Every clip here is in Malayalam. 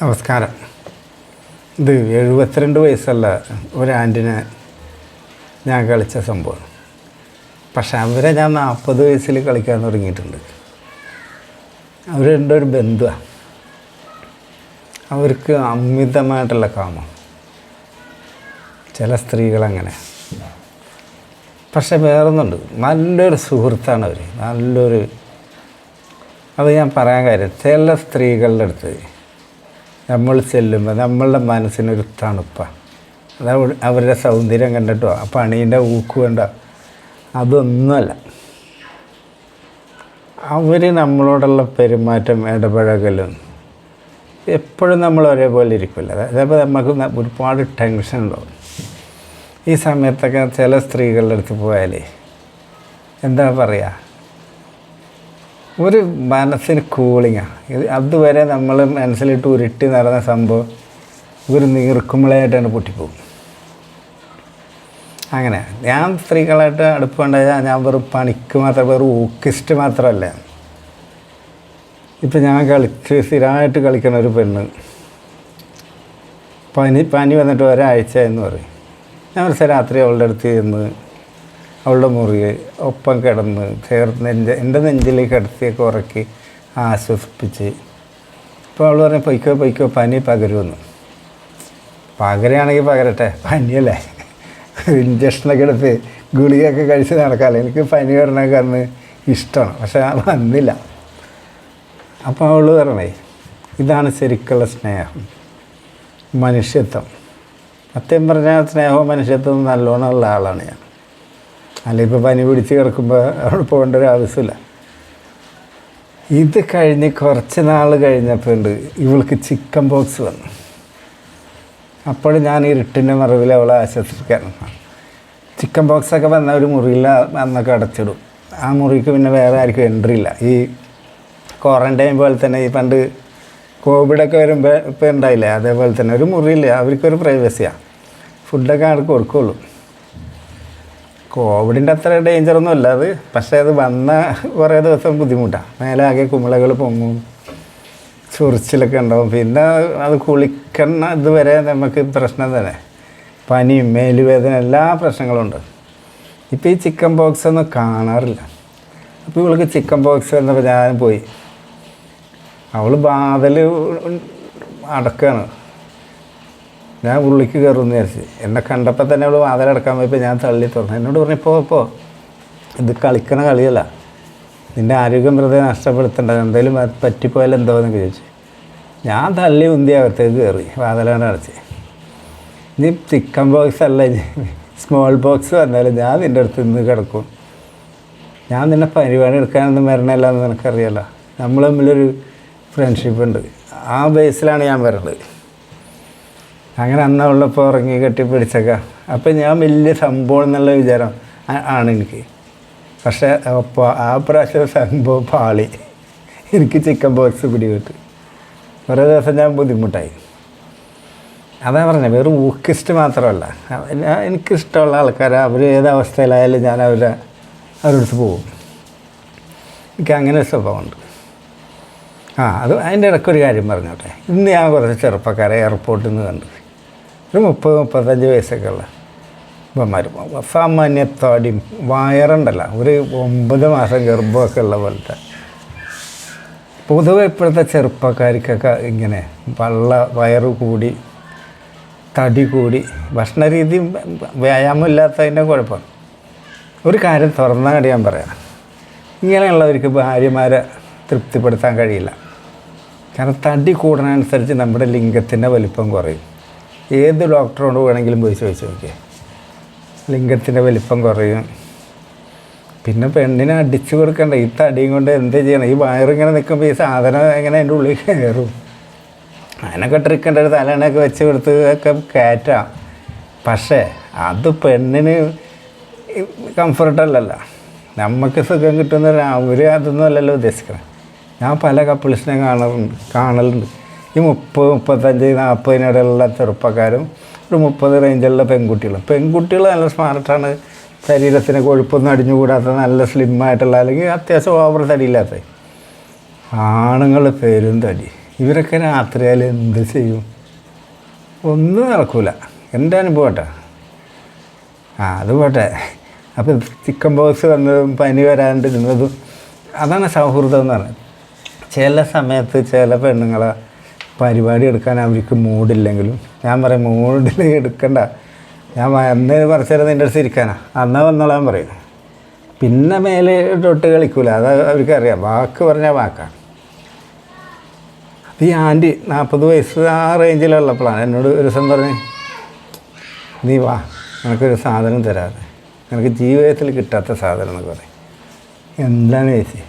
നമസ്കാരം. ഇത് 72 വയസ്സുള്ള ഒരു ആൻറ്റിനെ ഞാൻ കളിച്ച സംഭവം. പക്ഷെ അവരെ ഞാൻ 40 വയസ്സിൽ കളിക്കാൻ തുടങ്ങിയിട്ടുണ്ട്. അവരുടെ ഒരു ബന്ധുവാണ്. അവർക്ക് അമിതമായിട്ടുള്ള കാമം. ചില സ്ത്രീകളങ്ങനെ. പക്ഷെ വേറൊന്നുണ്ട്, നല്ലൊരു സുഹൃത്താണ് അവർ. അത് ഞാൻ പറയാൻ കാര്യം, ചില സ്ത്രീകളുടെ അടുത്ത് നമ്മൾ ചെല്ലുമ്പോൾ നമ്മളുടെ മനസ്സിനൊരു തണുപ്പാണ്. അത് അവരുടെ സൗന്ദര്യം കണ്ടിട്ടോ ആ പണീൻ്റെ ഊക്ക് വേണ്ട, അതൊന്നുമല്ല. അവർ നമ്മളോടുള്ള പെരുമാറ്റം, ഇടപഴകലും എപ്പോഴും നമ്മൾ ഒരേപോലെ ഇരിക്കില്ല. അതേപോലെ നമുക്ക് ഒരുപാട് ടെൻഷൻ ഉണ്ടാവും. ഈ സമയത്തൊക്കെ ചില സ്ത്രീകളുടെ അടുത്ത് പോയാലേ എന്താ പറയുക, ഒരു മനസ്സിന് കൂളിങ്ങാണ്. അതുവരെ നമ്മൾ മനസ്സിലിട്ട് ഉരുട്ടി നടന്ന സംഭവം ഒരു നീർക്കുമ്പളായിട്ടാണ് പൊട്ടിപ്പോകും. അങ്ങനെ ഞാൻ സ്ത്രീകളായിട്ട് അടുപ്പുണ്ടായാൽ ഞാൻ വെറും പണിക്ക് മാത്രം, വെറും ഊക്കിസ്റ്റ് മാത്രമല്ല. ഇപ്പം ഞാൻ സ്ഥിരമായിട്ട് കളിക്കുന്ന ഒരു പെണ്ണ് പനി വന്നിട്ട് ഒരാഴ്ച എന്ന് പറയും. ഞാൻ ഒരു രാത്രി അവളുടെ അടുത്ത് ചെന്ന് അവളുടെ മുറിയെ ഒപ്പം കിടന്ന് ചേർന്ന് എൻ്റെ നെഞ്ചിലേക്ക് കിടത്തിയൊക്കെ ഉറക്കി ആശ്വസിപ്പിച്ച്. ഇപ്പോൾ അവൾ പറഞ്ഞു പൊയ്ക്കോ പനി പകരുമെന്ന്. പകരുകയാണെങ്കിൽ പകരട്ടെ, പനിയല്ലേ, ഇഞ്ചക്ഷനൊക്കെ എടുത്ത് ഗുളികയൊക്കെ കഴിച്ച് നടക്കാമല്ലോ. എനിക്ക് പനി വരണമൊക്കെ അന്ന് ഇഷ്ടമാണ്, പക്ഷെ വന്നില്ല. അപ്പോൾ അവൾ പറഞ്ഞേ, ഇതാണ് ശരിക്കുള്ള സ്നേഹം, മനുഷ്യത്വം. സത്യം പറഞ്ഞാൽ സ്നേഹവും മനുഷ്യത്വവും നല്ലോണം ഉള്ള ആളാണ് ഞാൻ. അല്ല, ഇപ്പോൾ പനി പിടിച്ച് കിടക്കുമ്പോൾ അവിടെ പോകേണ്ട ഒരു ആവശ്യമില്ല. ഇത് കഴിഞ്ഞ് കുറച്ച് നാൾ കഴിഞ്ഞപ്പോൾ ഉണ്ട് ഇവൾക്ക് ചിക്കൻ ബോക്സ് വന്നു. അപ്പോൾ ഞാൻ ഇരുട്ടിൻ്റെ മറവിൽ അവളെ ആശ്വസിപ്പിക്കാറുണ്ട്. ചിക്കൻ ബോക്സൊക്കെ വന്ന ഒരു മുറിയിൽ അന്നൊക്കെ അടച്ചിടും. ആ മുറിക്ക് പിന്നെ വേറെ ആർക്കും എൻട്രി ഇല്ല. ഈ ക്വാറൻറ്റൈൻ പോലെ തന്നെ ഈ പണ്ട് കോവിഡൊക്കെ വരുമ്പോൾ ഇപ്പോൾ ഉണ്ടായില്ലേ, അതേപോലെ തന്നെ ഒരു മുറിയില്ല, അവർക്കൊരു പ്രൈവസിയാണ്. ഫുഡൊക്കെ ആൾക്ക് കൊടുക്കുള്ളൂ. കോവിഡിൻ്റെ അത്ര ഡേഞ്ചറൊന്നും അല്ല അത്. പക്ഷേ അത് വന്ന കുറേ ദിവസം ബുദ്ധിമുട്ടാണ്. മേലെ ആകെ കുമിളകൾ പൊങ്ങും, ചൊറിച്ചിലൊക്കെ ഉണ്ടാവും. പിന്നെ അത് കുളിക്കുന്ന ഇതുവരെ നമുക്ക് പ്രശ്നം തന്നെ, പനിയും മേലുവേദന എല്ലാ പ്രശ്നങ്ങളും ഉണ്ട്. ഇപ്പോൾ ഈ ചിക്കൻ ബോക്സ് ഒന്നും കാണാറില്ല. അപ്പോൾ ഇവൾക്ക് ചിക്കൻ ബോക്സ് വന്നപ്പോൾ ഞാൻ പോയി. അവൾ വാതിൽ അടക്കുകയാണ്. ഞാൻ ഉള്ളിലേക്ക് കയറുമെന്ന് വിചാരിച്ച്. എന്നെ കണ്ടപ്പോൾ തന്നെ അവൾ വാതിലടക്കാൻ പോയപ്പോൾ ഞാൻ തള്ളി തുറന്നു. എന്നോട് പറഞ്ഞു, ഇപ്പോൾ ഇത് കളിക്കണ കളിയല്ല, നിൻ്റെ ആരോഗ്യം വെറുതെ നഷ്ടപ്പെടുത്തേണ്ടത്, എന്തെങ്കിലും പറ്റിപ്പോയാലും എന്തോന്നൊക്കെ ചോദിച്ചു. ഞാൻ തള്ളി ഉന്തി അകത്തേക്ക് കയറി, വാതിലാണ് അടച്ച്. ഇനി ചിക്കൻ ബോക്സ് അല്ല, സ്മോൾ ബോക്സ് വന്നാലും ഞാൻ നിൻ്റെ അടുത്ത് നിന്ന് കിടക്കും. ഞാൻ നിന്നെ പരിപാടി എടുക്കാനൊന്നും വരണമല്ല എന്ന് നിനക്കറിയാലോ. നമ്മൾ തമ്മിലൊരു ഫ്രണ്ട്ഷിപ്പ് ഉണ്ട്. ആ ബേസിലാണ് ഞാൻ വരുന്നത്. അങ്ങനെ അന്നുള്ളപ്പോൾ ഉറങ്ങി കെട്ടിപ്പിടിച്ചൊക്കെ. അപ്പം ഞാൻ വലിയ സംഭവം എന്നുള്ള വിചാരം ആണ് എനിക്ക്. പക്ഷേ അപ്പോൾ ആ പ്രാവശ്യം സംഭവം പാളി. എനിക്ക് ചിക്കൻ ബോക്സ് പിടികിട്ട് കുറേ ദിവസം ഞാൻ ബുദ്ധിമുട്ടായി. അതാ പറഞ്ഞത്, വെറും ഊക്കിസ്റ്റ് മാത്രമല്ല, എനിക്കിഷ്ടമുള്ള ആൾക്കാർ അവർ ഏതവസ്ഥയിലായാലും ഞാൻ അവരുടെ അടുത്ത് പോകും. എനിക്ക് അങ്ങനെ ഒരു സ്വഭാവമുണ്ട്. അത് അതിൻ്റെ ഇടയ്ക്കൊരു കാര്യം പറഞ്ഞോട്ടെ. ഇന്ന് ഞാൻ കുറച്ച് ചെറുപ്പക്കാരെ എയർപോർട്ടിൽ നിന്ന് കണ്ടു. ഒരു 30-35 വയസ്സൊക്കെ ഉള്ള ഇവന്മാരും സാമാന്യത്തോടെയും വയറുണ്ടല്ല, ഒരു 9 മാസം ഗർഭമൊക്കെ ഉള്ള പോലത്തെ. പൊതുവെ ഇപ്പോഴത്തെ ചെറുപ്പക്കാർക്കൊക്കെ ഇങ്ങനെ വയറ് കൂടി, തടി കൂടി, ഭക്ഷണരീതി വ്യായാമം ഇല്ലാത്തതിൻ്റെ കുഴപ്പമാണ്. ഒരു കാര്യം തുറന്നാടി ഞാൻ പറയാം, ഇങ്ങനെയുള്ളവർക്ക് ഭാര്യമാരെ തൃപ്തിപ്പെടുത്താൻ കഴിയില്ല. കാരണം തടി കൂടുന്നതനുസരിച്ച് നമ്മുടെ ലിംഗത്തിൻ്റെ വലിപ്പം കുറയും. ഏത് ഡോക്ടറോട് വേണമെങ്കിലും പോയി ചോദിച്ചു നോക്കിയേ, ലിംഗത്തിൻ്റെ വലിപ്പം കുറയും. പിന്നെ പെണ്ണിനെ അടിച്ചു കൊടുക്കണ്ട. ഈ തടിയും കൊണ്ട് എന്ത് ചെയ്യണം? ഈ വയറിങ്ങനെ നിൽക്കുമ്പോൾ ഈ സാധനം എങ്ങനെ അതിൻ്റെ ഉള്ളിൽ കയറും? അതിനൊക്കെ ട്രിക്കേണ്ട ഒരു തലേണയൊക്കെ വെച്ച് കൊടുത്ത് ഒക്കെ കയറ്റാം. പക്ഷേ അത് പെണ്ണിന് കംഫർട്ടല്ലല്ലോ. നമുക്ക് സുഖം കിട്ടുന്ന അവർ അതൊന്നും അല്ലല്ലോ ഉദ്ദേശിക്കുന്നത്. ഞാൻ പല കപ്പിൾസിനെ കാണലുണ്ട്. ഈ 30-35-40 ചെറുപ്പക്കാരും ഒരു 30 റേഞ്ചുള്ള പെൺകുട്ടികൾ നല്ല സ്മാർട്ടാണ്. ശരീരത്തിന് കൊഴുപ്പൊന്നും അടിഞ്ഞുകൂടാത്ത നല്ല സ്ലിമ്മായിട്ടുള്ള, അല്ലെങ്കിൽ അത്യാവശ്യം ഓവർ തടിയില്ലാത്ത. ആണുങ്ങൾ പേരും തടി. ഇവരൊക്കെ രാത്രിയാൽ എന്ത് ചെയ്യും? ഒന്നും നടക്കില്ല. എൻ്റെ അനുഭവം കേട്ടോ. അത് പോട്ടെ. അപ്പോൾ ചിക്കൻ ബോക്സ് വന്നതും പനി വരാണ്ടിരുന്നതും അതാണ് സൗഹൃദം എന്ന് പറയുന്നത്. ചില സമയത്ത് ചില പെണ്ണുങ്ങളെ പരിപാടി എടുക്കാൻ അവർക്ക് മൂഡില്ലെങ്കിലും ഞാൻ പറയും മൂഡിൽ എടുക്കണ്ട, ഞാൻ വന്ന് കുറച്ച് നേരം നിൻ്റെ അടുത്ത് ഇരിക്കാനാ, അന്നാ വന്നോളാൻ പറയും. പിന്നെ മേലെ തൊട്ട് കളിക്കൂല, അത് അവർക്കറിയാം. വാക്ക് പറഞ്ഞാൽ വാക്കാണ്. അപ്പോൾ ഈ ആൻറ്റി 40 വയസ്സ് ആ റേഞ്ചിലുള്ളപ്പോഴാണ് എന്നോട് ഒരു ദിവസം പറഞ്ഞ്, നീ വാ, നിനക്കൊരു സാധനം തരാതെ, നിനക്ക് ജീവിതത്തിൽ കിട്ടാത്ത സാധനം എന്നൊക്കെ പറയും. എന്താണ് ചേച്ചി?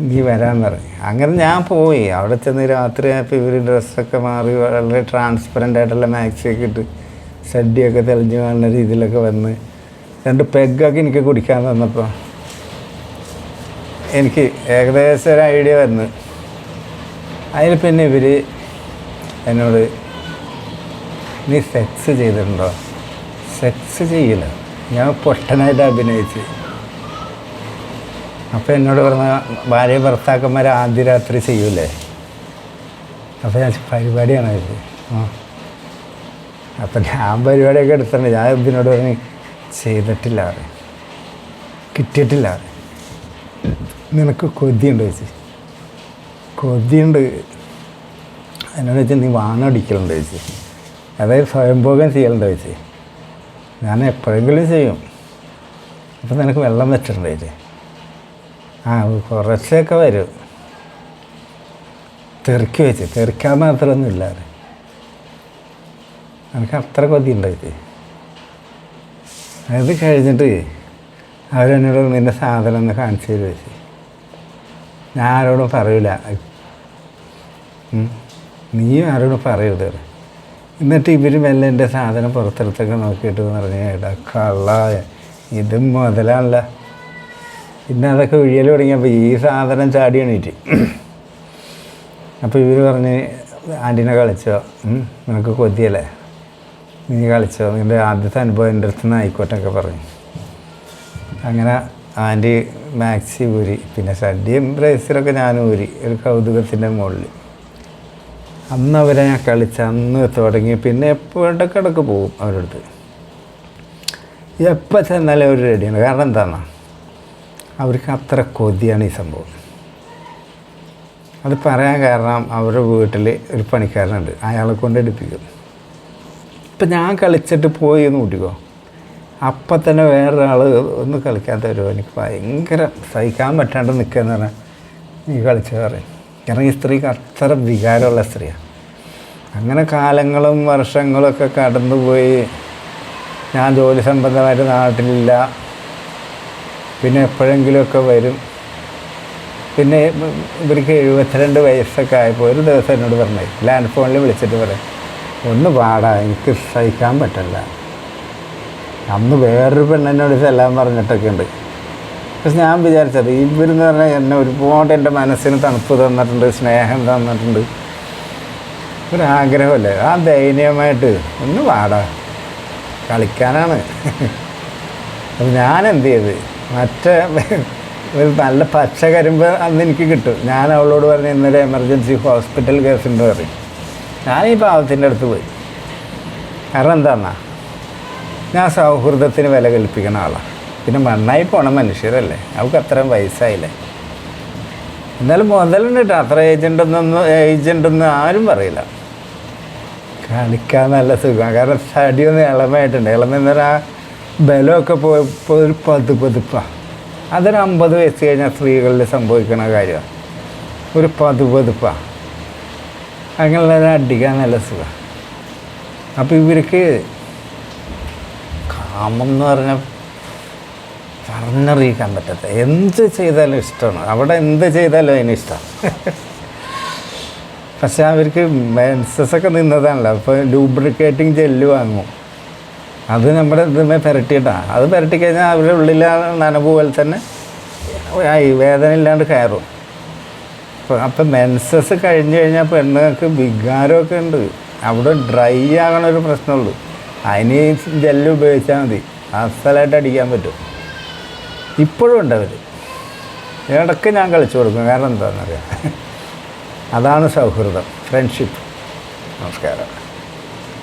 നീ വരാൻ പറഞ്ഞു. അങ്ങനെ ഞാൻ പോയി. അവിടെ ചെന്ന് രാത്രി ആയപ്പോൾ ഇവർ ഡ്രസ്സൊക്കെ മാറി വളരെ ട്രാൻസ്പെറൻ്റ് ആയിട്ടുള്ള മാക്സിയൊക്കെ ഇട്ട് ഷഡ്ഡിയൊക്കെ തെളിഞ്ഞ് കാണുന്ന രീതിയിലൊക്കെ വന്ന് 2 പെഗ്ഗൊക്കെ എനിക്ക് കുടിക്കാൻ തന്നപ്പോൾ എനിക്ക് ഏകദേശം ഒരു ഐഡിയ വന്ന്. അതിൽ പിന്നെ ഇവർ എന്നോട്, നീ സെക്സ് ചെയ്തിട്ടുണ്ടോ? സെക്സ് ചെയ്യില്ല, ഞാൻ പൊട്ടനായിട്ട് അഭിനയിച്ച്. അപ്പോൾ എന്നോട് പറഞ്ഞ ഭാര്യ ഭർത്താക്കന്മാർ ആദ്യ രാത്രി ചെയ്യൂലേ? അപ്പോൾ ഞാൻ പരിപാടിയാണ് ഇത്. അപ്പം ഞാൻ പരിപാടിയൊക്കെ എടുത്തിട്ടുണ്ട്. ഞാൻ ഇതിനോട് പറഞ്ഞ് ചെയ്തിട്ടില്ല, കിട്ടിയിട്ടില്ല. നിനക്ക് കൊതിയുണ്ട് ചേച്ചി? കൊതിയുണ്ട്. എന്നോട് വെച്ചാൽ നീ വാണടിക്കലുണ്ട് ചേച്ചി, അതായത് സ്വയംഭോഗം ചെയ്യലുണ്ട് ചേച്ചി? ഞാൻ എപ്പോഴെങ്കിലും ചെയ്യും. അപ്പം നിനക്ക് വെള്ളം വെച്ചിട്ടുണ്ട് ചേച്ചി? കുറച്ചൊക്കെ വരും. തെറുക്കി വെച്ച്, തെറിക്കാൻ മാത്രമൊന്നും ഇല്ല. എനിക്ക് അത്ര കൊതിയുണ്ട് ചേച്ചി. അത് കഴിഞ്ഞിട്ട് അവരെന്നോട് നിൻ്റെ സാധനം ഒന്ന് കാണിച്ചു തരും ചേച്ചി. ഞാൻ ആരോടും പറയൂല, നീയും ആരോടും പറയരുത്. എന്നിട്ട് ഇവർ മെല്ലെ എൻ്റെ സാധനം പുറത്തെടുത്തൊക്കെ നോക്കിയിട്ട് പറഞ്ഞ്, എടാ കള്ള, ഇതും മുതലാണല്ല. പിന്നെ അതൊക്കെ ഒഴിയൽ തുടങ്ങിയപ്പോൾ ഈ സാധനം ചാടി എണീറ്റ്. അപ്പോൾ ഇവർ പറഞ്ഞ്, ആൻറ്റീനെ കളിച്ചോ, നിനക്ക് കൊതിയല്ലേ, നീ കളിച്ചോ, നിൻ്റെ ആദ്യത്തെ അനുഭവം എൻ്റെ അടുത്ത് നിന്ന് ആയിക്കോട്ടെ ഒക്കെ പറഞ്ഞു. അങ്ങനെ ആൻറ്റി മാക്സി ഊരി, പിന്നെ ഷഡ്ഡിയും ബ്രേസിലൊക്കെ ഞാൻ ഊരി, ഒരു കൗതുകത്തിൻ്റെ മുകളിൽ. അന്ന് അവരെ ഞാൻ കളിച്ച് അന്ന് തുടങ്ങി. പിന്നെ എപ്പോഴൊക്കെ ഇടയ്ക്ക് പോകും അവരുടെ അടുത്ത്. എപ്പോൾ ചെന്നാലും അവർ റെഡിയാണ്. കാരണം എന്താണ്, അവർക്ക് അത്ര കൊതിയാണ് ഈ സംഭവം. അത് പറയാൻ കാരണം അവരുടെ വീട്ടിൽ ഒരു പണിക്കാരനുണ്ട്, അയാളെ കൊണ്ട് എടുപ്പിക്കും. ഇപ്പം ഞാൻ കളിച്ചിട്ട് പോയി എന്ന് കൂട്ടിക്കോ, അപ്പം തന്നെ വേറൊരാൾ ഒന്ന് കളിക്കാൻ തരുമോ? എനിക്ക് ഭയങ്കര സഹിക്കാൻ പറ്റാണ്ട് നിൽക്കുകയെന്ന് പറഞ്ഞാൽ നീ കളിച്ചത് പറയും. കാരണം ഈ സ്ത്രീക്ക് അത്ര വികാരമുള്ള സ്ത്രീയാണ്. അങ്ങനെ കാലങ്ങളും വർഷങ്ങളൊക്കെ കടന്നുപോയി. ഞാൻ ജോലി സംബന്ധമായിട്ട് നാട്ടിലില്ല, പിന്നെ എപ്പോഴെങ്കിലുമൊക്കെ വരും. പിന്നെ ഇവർക്ക് 72 വയസ്സൊക്കെ ആയപ്പോൾ ഒരു ദിവസം എന്നോട് പറഞ്ഞു, ലാൻഡ് ഫോണിൽ വിളിച്ചിട്ട് പറയും, ഒന്ന് പാടാ, എനിക്ക് സഹിക്കാൻ പറ്റില്ല. അന്ന് വേറൊരു പെണ്ണെന്നോട് ചെല്ലാൻ പറഞ്ഞിട്ടൊക്കെ ഉണ്ട്. പക്ഷെ ഞാൻ വിചാരിച്ചത് ഇവരെന്ന് പറഞ്ഞാൽ എന്നെ ഒരുപാട് എൻ്റെ മനസ്സിന് തണുപ്പ് തന്നിട്ടുണ്ട്, സ്നേഹം തന്നിട്ടുണ്ട്. ഒരാഗ്രഹമല്ലേ, ആ ദയനീയമായിട്ട് ഒന്ന് പാടാ, കളിക്കാനാണ്. അപ്പം ഞാൻ എന്ത് ചെയ്ത്, മറ്റേ ഒരു നല്ല പച്ച കരിമ്പ് അന്ന് എനിക്ക് കിട്ടും. ഞാൻ അവളോട് പറഞ്ഞ് ഇന്നലെ എമർജൻസി ഹോസ്പിറ്റൽ കേസുണ്ട് പറയും. ഞാൻ ഈ പാവത്തിൻ്റെ അടുത്ത് പോയി. കാരണം എന്താണെന്നാ, ഞാൻ സൗഹൃദത്തിന് വില കൽപ്പിക്കുന്ന ആളാണ്. പിന്നെ മണ്ണായി പോണ മനുഷ്യരല്ലേ, അവർക്ക് അത്രയും വയസ്സായില്ലേ. എന്നാലും മുതലുണ്ട് കേട്ടോ, അത്ര ഏജൻ്റൊന്നും ആരും പറയില്ല. കളിക്കാൻ നല്ല സുഖമാണ്. കാരണം തടിയൊന്ന് ഇളമയായിട്ടുണ്ട്. ഇളമെന്ന് പറഞ്ഞാൽ ബലമൊക്കെ പോയപ്പോൾ ഒരു പതുപ്പാണ്. അതൊരു 50 വയസ്സ് കഴിഞ്ഞാൽ സ്ത്രീകളിൽ സംഭവിക്കുന്ന കാര്യമാണ്. ഒരു പതുപ്പാണ്. അങ്ങനെയുള്ളത് അടിക്കാൻ നല്ല സുഖമാണ്. അപ്പോൾ ഇവർക്ക് കാമം എന്ന് പറഞ്ഞാൽ പറഞ്ഞറിയിക്കാൻ പറ്റാത്ത, എന്ത് ചെയ്താലും ഇഷ്ടമാണ്. അവിടെ എന്ത് ചെയ്താലും അതിന് ഇഷ്ടമാണ്. പക്ഷേ അവർക്ക് മെൻസസൊക്കെ നിന്നതാണല്ലോ. അപ്പോൾ ലൂബ്രിക്കേറ്റിംഗ് ജെല്ല് വാങ്ങും. അത് നമ്മുടെ ഇതുമേ പുരട്ടിയിട്ടാണ്. അത് പുരട്ടി കഴിഞ്ഞാൽ അവരുടെ ഉള്ളിൽ നനവ് പോലെ തന്നെ വേദന ഇല്ലാണ്ട് കയറും. അപ്പം മെൻസസ് കഴിഞ്ഞ് കഴിഞ്ഞാൽ പെണ്ണുങ്ങൾക്ക് വികാരമൊക്കെ ഉണ്ട്. അവിടെ ഡ്രൈ ആകണ ഒരു പ്രശ്നമുള്ളൂ. അതിന് ജെല്ല് ഉപയോഗിച്ചാൽ മതി, അസലായിട്ട് അടിക്കാൻ പറ്റും. ഇപ്പോഴും ഉണ്ട് അവർ. ഇടയ്ക്ക് ഞാൻ കളിച്ചു കൊടുക്കും. കാരണം എന്താണെന്നറിയാം, അതാണ് സൗഹൃദം, ഫ്രണ്ട്ഷിപ്പ്. നമസ്കാരം.